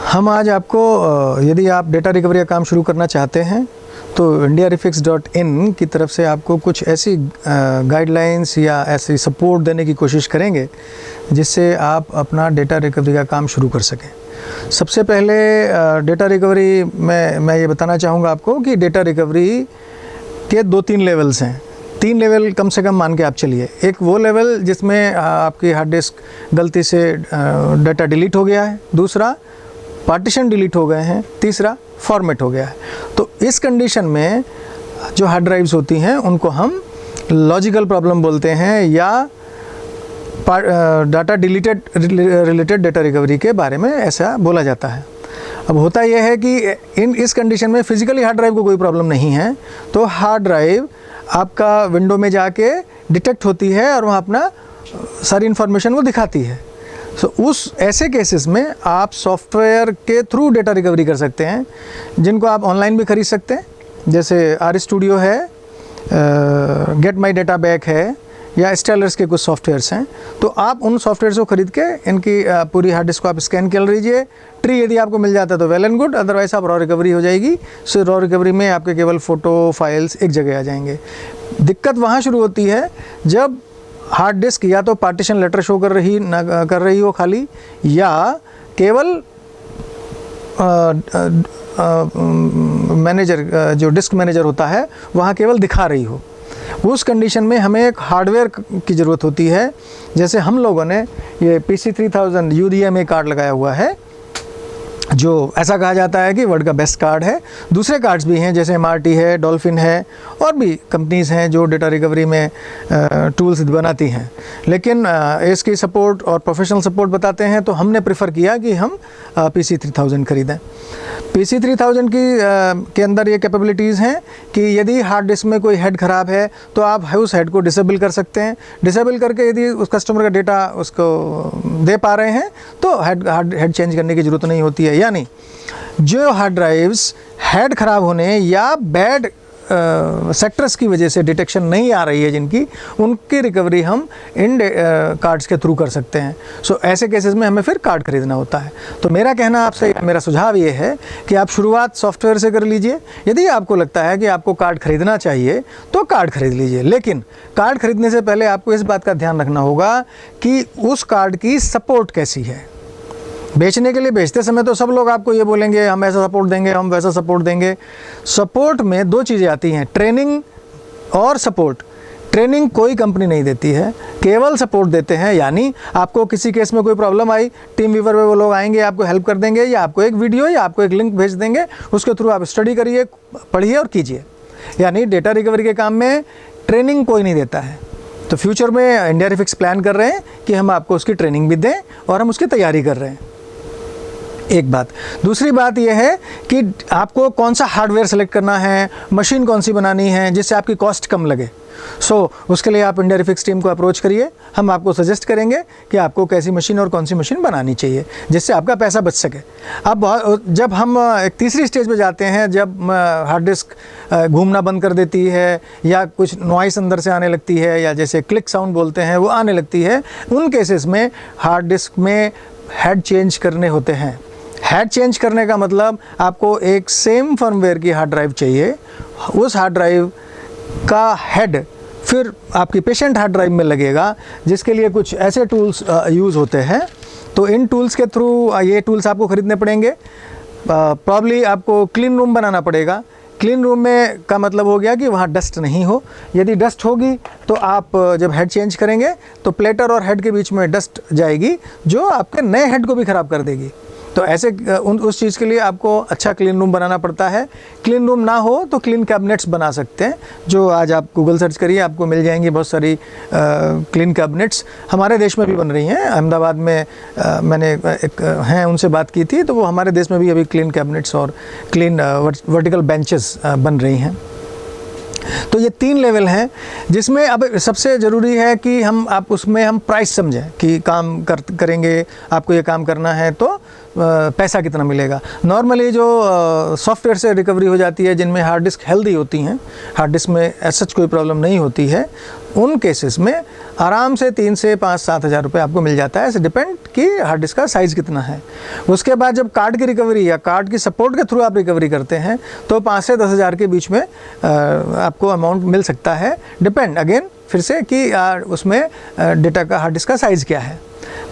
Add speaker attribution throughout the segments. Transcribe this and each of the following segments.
Speaker 1: हम आज आपको यदि आप डेटा रिकवरी का काम शुरू करना चाहते हैं तो indiarefix.in की तरफ से आपको कुछ ऐसी गाइडलाइंस या ऐसी सपोर्ट देने की कोशिश करेंगे जिससे आप अपना डेटा रिकवरी का काम शुरू कर सकें। सबसे पहले डेटा रिकवरी में मैं ये बताना चाहूँगा आपको कि डेटा रिकवरी के 2-3 लेवल्स हैं। 3 लेवल कम से कम मान के आप चलिए। एक वो लेवल जिसमें आपकी हार्ड डिस्क गलती से डाटा डिलीट हो गया है, दूसरा पार्टीशन डिलीट हो गए हैं, तीसरा फॉर्मेट हो गया है। तो इस कंडीशन में जो हार्ड ड्राइव्स होती हैं उनको हम लॉजिकल प्रॉब्लम बोलते हैं या data deleted related data recovery के बारे में ऐसा बोला जाता है। अब होता यह है कि इस कंडीशन में फिजिकली हार्ड ड्राइव को कोई प्रॉब्लम नहीं है, तो हार्ड ड्राइव आपका विंडो में जाके डिटेक्ट होती है और वहाँ अपना सारी इन्फॉर्मेशन वो दिखाती है। सो उस ऐसे केसेस में आप सॉफ्टवेयर के थ्रू डेटा रिकवरी कर सकते हैं, जिनको आप ऑनलाइन भी खरीद सकते हैं, जैसे आर स्टूडियो है, गेट माई डेटा बैक है या स्टेलर्स के कुछ सॉफ्टवेयर्स हैं। तो आप उन सॉफ्टवेयर्स को खरीद के इनकी पूरी हार्ड डिस्क को आप स्कैन कर लीजिए। ट्री यदि आपको मिल जाता है तो वेल एंड गुड, अदरवाइज आप रॉ रिकवरी हो जाएगी। सो रॉ रिकवरी में आपके केवल फ़ोटो फाइल्स एक जगह आ जाएंगे। दिक्कत वहाँ शुरू होती है जब हार्ड डिस्क या तो पार्टीशन लेटर शो कर रही हो खाली, या केवल मैनेजर जो डिस्क मैनेजर होता है वहाँ केवल दिखा रही हो। उस कंडीशन में हमें एक हार्डवेयर की ज़रूरत होती है। जैसे हम लोगों ने ये PC3000 UDMA कार्ड लगाया हुआ है, जो ऐसा कहा जाता है कि वर्ल्ड का बेस्ट कार्ड है। दूसरे कार्ड्स भी हैं जैसे MRT है, डॉल्फिन है, और भी कंपनीज़ हैं जो डेटा रिकवरी में टूल्स बनाती हैं। लेकिन इसकी सपोर्ट और प्रोफेशनल सपोर्ट बताते हैं, तो हमने प्रेफर किया कि हम PC3000 खरीदें। PC3000 के अंदर ये कैपेबिलिटीज़ हैं कि यदि हार्ड डिस्क में कोई हेड ख़राब है तो आप उस हेड को डिसेबल कर सकते हैं। डिसेबल करके यदि उस कस्टमर का डेटा उसको दे पा रहे हैं तो हेड चेंज करने की ज़रूरत नहीं होती है। यानी जो हार्ड ड्राइव्स हेड ख़राब होने या बैड सेक्टर्स की वजह से डिटेक्शन नहीं आ रही है जिनकी, उनकी रिकवरी हम इन कार्ड्स के थ्रू कर सकते हैं। सो ऐसे केसेस में हमें फिर कार्ड खरीदना होता है। तो मेरा कहना आपसे, मेरा सुझाव ये है कि आप शुरुआत सॉफ्टवेयर से कर लीजिए। यदि आपको लगता है कि आपको कार्ड खरीदना चाहिए तो कार्ड खरीद लीजिए, लेकिन कार्ड खरीदने से पहले आपको इस बात का ध्यान रखना होगा कि उस कार्ड की सपोर्ट कैसी है। बेचने के लिए बेचते समय तो सब लोग आपको ये बोलेंगे हम ऐसा सपोर्ट देंगे, हम वैसा सपोर्ट देंगे। सपोर्ट में 2 चीज़ें आती हैं, ट्रेनिंग और सपोर्ट। ट्रेनिंग कोई कंपनी नहीं देती है, केवल सपोर्ट देते हैं। यानी आपको किसी केस में कोई प्रॉब्लम आई, टीम वीवर पे वो लोग आएंगे, आपको हेल्प कर देंगे, या आपको एक वीडियो या आपको एक लिंक भेज देंगे, उसके थ्रू आप स्टडी करिए, पढ़िए और कीजिए। यानी डेटा रिकवरी के काम में ट्रेनिंग कोई नहीं देता है। तो फ्यूचर में इंडियारिफिक्स प्लान कर रहे हैं कि हम आपको उसकी ट्रेनिंग भी दें और हम उसकी तैयारी कर रहे हैं। एक बात। दूसरी बात यह है कि आपको कौन सा हार्डवेयर सेलेक्ट करना है, मशीन कौन सी बनानी है जिससे आपकी कॉस्ट कम लगे। उसके लिए आप इंडियारिफिक्स टीम को अप्रोच करिए। हम आपको सजेस्ट करेंगे कि आपको कैसी मशीन और कौन सी मशीन बनानी चाहिए जिससे आपका पैसा बच सके। अब जब हम एक तीसरी स्टेज पे जाते हैं, जब हार्ड डिस्क घूमना बंद कर देती है या कुछ नॉइस अंदर से आने लगती है, या जैसे क्लिक साउंड बोलते हैं वो आने लगती है, उन केसेस में हार्ड डिस्क में हेड चेंज करने होते हैं। हेड चेंज करने का मतलब आपको एक सेम फर्मवेयर की हार्ड ड्राइव चाहिए। उस हार्ड ड्राइव का हेड फिर आपकी पेशेंट हार्ड ड्राइव में लगेगा, जिसके लिए कुछ ऐसे टूल्स यूज़ होते हैं। तो इन टूल्स के थ्रू ये टूल्स आपको ख़रीदने पड़ेंगे। प्रॉब्ली आपको क्लीन रूम बनाना पड़ेगा। क्लीन रूम में का मतलब हो गया कि वहाँ डस्ट नहीं हो। यदि डस्ट होगी तो आप जब हेड चेंज करेंगे तो प्लेटर और हेड के बीच में डस्ट जाएगी, जो आपके नए हेड को भी ख़राब कर देगी। तो ऐसे उस चीज़ के लिए आपको अच्छा क्लीन रूम बनाना पड़ता है। क्लीन रूम ना हो तो क्लीन कैबिनेट्स बना सकते हैं, जो आज आप गूगल सर्च करिए आपको मिल जाएंगी बहुत सारी क्लीन कैबिनेट्स। हमारे देश में भी बन रही हैं। अहमदाबाद में मैंने एक हैं उनसे बात की थी, तो वो हमारे देश में भी अभी क्लीन कैबिनेट्स और क्लीन वर्टिकल बेंचेस बन रही हैं। तो ये 3 लेवल हैं जिसमें अब सबसे ज़रूरी है कि हम प्राइस समझें कि काम करेंगे, आपको ये काम करना है तो पैसा कितना मिलेगा। नॉर्मली जो सॉफ्टवेयर से रिकवरी हो जाती है, जिनमें हार्ड डिस्क हेल्दी होती हैं, हार्ड डिस्क में ऐसा कोई प्रॉब्लम नहीं होती है, उन केसेस में आराम से 3 से 5-7 हज़ार रुपये आपको मिल जाता है। ऐसे डिपेंड कि हार्ड डिस्क का साइज़ कितना है। उसके बाद जब कार्ड की रिकवरी या कार्ड की सपोर्ट के थ्रू आप रिकवरी करते हैं तो 5 से 10 हज़ार के बीच में आपको अमाउंट मिल सकता है। डिपेंड अगेन फिर से कि उसमें डेटा का हार्ड डिस्क का साइज़ क्या है।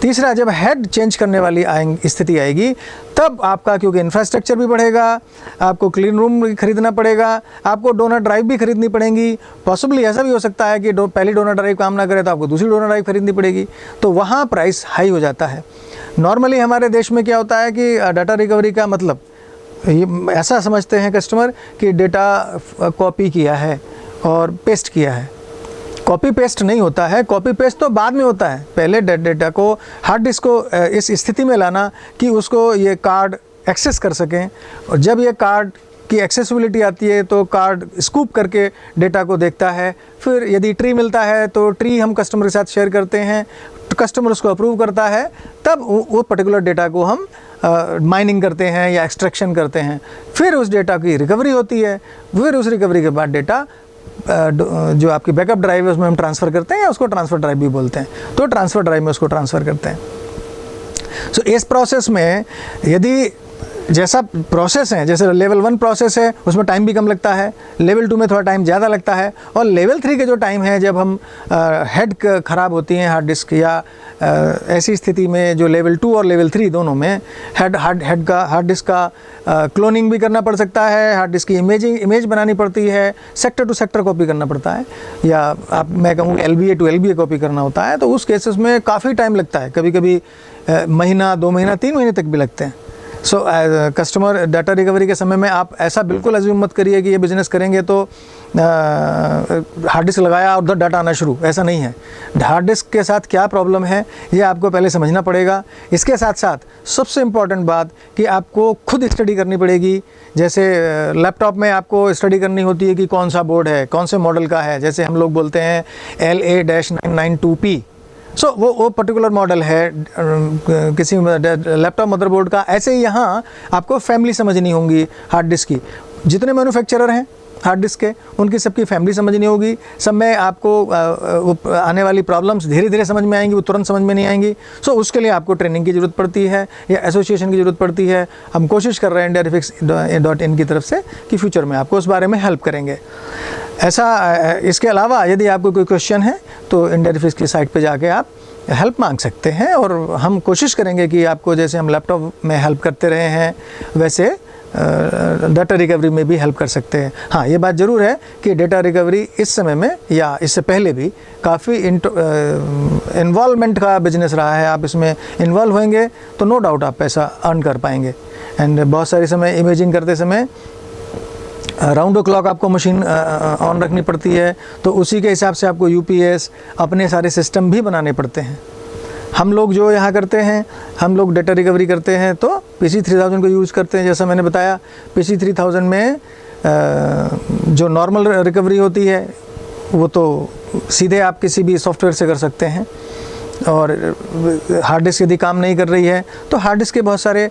Speaker 1: तीसरा, जब हेड चेंज करने वाली स्थिति आएगी तब आपका, क्योंकि इंफ्रास्ट्रक्चर भी बढ़ेगा, आपको क्लीन रूम भी खरीदना पड़ेगा, आपको डोनर ड्राइव भी खरीदनी पड़ेगी। पॉसिबली ऐसा भी हो सकता है कि पहली डोनर ड्राइव काम ना करे तो आपको दूसरी डोनर ड्राइव खरीदनी पड़ेगी, तो वहाँ प्राइस हाई हो जाता है। नॉर्मली हमारे देश में क्या होता है कि डाटा रिकवरी का मतलब ये ऐसा समझते हैं कस्टमर कि डेटा कॉपी किया है और पेस्ट किया है। कॉपी पेस्ट नहीं होता है, कॉपी पेस्ट तो बाद में होता है। पहले डेटा को, हार्ड डिस्क को इस स्थिति में लाना कि उसको ये कार्ड एक्सेस कर सकें, और जब ये कार्ड की एक्सेसिबिलिटी आती है तो कार्ड स्कूप करके डेटा को देखता है। फिर यदि ट्री मिलता है तो ट्री हम कस्टमर के साथ शेयर करते हैं, तो कस्टमर उसको अप्रूव करता है, तब वो पर्टिकुलर डेटा को हम माइनिंग करते हैं या एक्सट्रैक्शन करते हैं। फिर उस डेटा की रिकवरी होती है। फिर उस रिकवरी के बाद डेटा जो आपकी बैकअप ड्राइव है उसमें हम ट्रांसफ़र करते हैं, या उसको ट्रांसफ़र ड्राइव भी बोलते हैं, तो ट्रांसफ़र ड्राइव में उसको ट्रांसफ़र करते हैं। सो इस प्रोसेस में यदि जैसा प्रोसेस है, जैसे लेवल 1 प्रोसेस है उसमें टाइम भी कम लगता है, लेवल 2 में थोड़ा टाइम ज़्यादा लगता है, और लेवल 3 के जो टाइम है जब हम हेड ख़राब होती हैं हार्ड डिस्क, या ऐसी स्थिति में जो लेवल 2 और लेवल 3 दोनों में हार्ड डिस्क का क्लोनिंग भी करना पड़ सकता है, हार्ड डिस्क की इमेज बनानी पड़ती है, सेक्टर टू सेक्टर कॉपी करना पड़ता है, या मैं कहूँ LBA टू LBA कॉपी करना होता है, तो उस केसेस में काफ़ी टाइम लगता है। कभी कभी महीना, 2 महीना, 3 महीने तक भी लगते हैं। सो कस्टमर डाटा रिकवरी के समय में आप ऐसा बिल्कुल अज्यूम मत करिए कि ये बिज़नेस करेंगे तो हार्ड डिस्क लगाया और उधर डाटा आना शुरू, ऐसा नहीं है। हार्ड डिस्क के साथ क्या प्रॉब्लम है ये आपको पहले समझना पड़ेगा। इसके साथ साथ सबसे इम्पॉर्टेंट बात कि आपको खुद स्टडी करनी पड़ेगी। जैसे लैपटॉप में आपको स्टडी करनी होती है कि कौन सा बोर्ड है, कौन से मॉडल का है। जैसे हम लोग बोलते हैं LA-992P, सो वो पर्टिकुलर मॉडल है किसी लैपटॉप मदरबोर्ड का। ऐसे ही यहाँ आपको फैमिली समझनी होगी हार्ड डिस्क की। जितने मैन्युफैक्चरर हैं हार्ड डिस्क के, उनकी सबकी फैमिली समझनी होगी। सब में आपको आने वाली प्रॉब्लम्स धीरे धीरे समझ में आएंगी, वो तुरंत समझ में नहीं आएंगी। सो उसके लिए आपको ट्रेनिंग की ज़रूरत पड़ती है या एसोसिएशन की ज़रूरत पड़ती है। हम कोशिश कर रहे हैं IndiaRefiX.in की तरफ से कि फ्यूचर में आपको उस बारे में हेल्प करेंगे। ऐसा इसके अलावा यदि आपको कोई क्वेश्चन है तो IndiaRefiX की साइट पे जाके आप हेल्प मांग सकते हैं, और हम कोशिश करेंगे कि आपको जैसे हम लैपटॉप में हेल्प करते रहे हैं वैसे डाटा रिकवरी में भी हेल्प कर सकते हैं। हाँ, ये बात ज़रूर है कि डेटा रिकवरी इस समय में या इससे पहले भी काफ़ी इन्वॉल्वमेंट का बिजनेस रहा है। आप इसमें इन्वॉल्व होंगे तो नो डाउट आप पैसा अर्न कर पाएंगे। एंड बहुत सारे समय इमेजिंग करते समय राउंड द क्लॉक आपको मशीन ऑन रखनी पड़ती है, तो उसी के हिसाब से आपको UPS अपने सारे सिस्टम भी बनाने पड़ते हैं। हम लोग जो यहाँ करते हैं, हम लोग डेटा रिकवरी करते हैं तो PC3000 को यूज़ करते हैं। जैसा मैंने बताया, PC3000 में जो नॉर्मल रिकवरी होती है वो तो सीधे आप किसी भी सॉफ्टवेयर से कर सकते हैं, और हार्ड डिस्क यदि काम नहीं कर रही है तो हार्ड डिस्क के बहुत सारे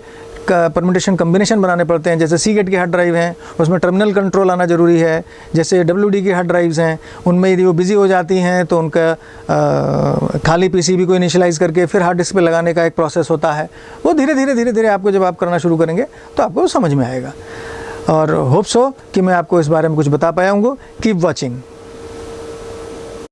Speaker 1: परम्यूटेशन कम्बिनेशन बनाने पड़ते हैं। जैसे Seagate की हार्ड ड्राइव हैं, उसमें टर्मिनल कंट्रोल आना ज़रूरी है। जैसे WD की हार्ड ड्राइव्स हैं, उनमें यदि वो बिज़ी हो जाती हैं तो उनका खाली PCB को इनिशियलाइज़ करके फिर हार्ड डिस्क पे लगाने का एक प्रोसेस होता है। वो धीरे धीरे आपको जब आप करना शुरू करेंगे तो आपको समझ में आएगा। और होप सो कि मैं आपको इस बारे में कुछ बता पाया हूँ। Keep watching.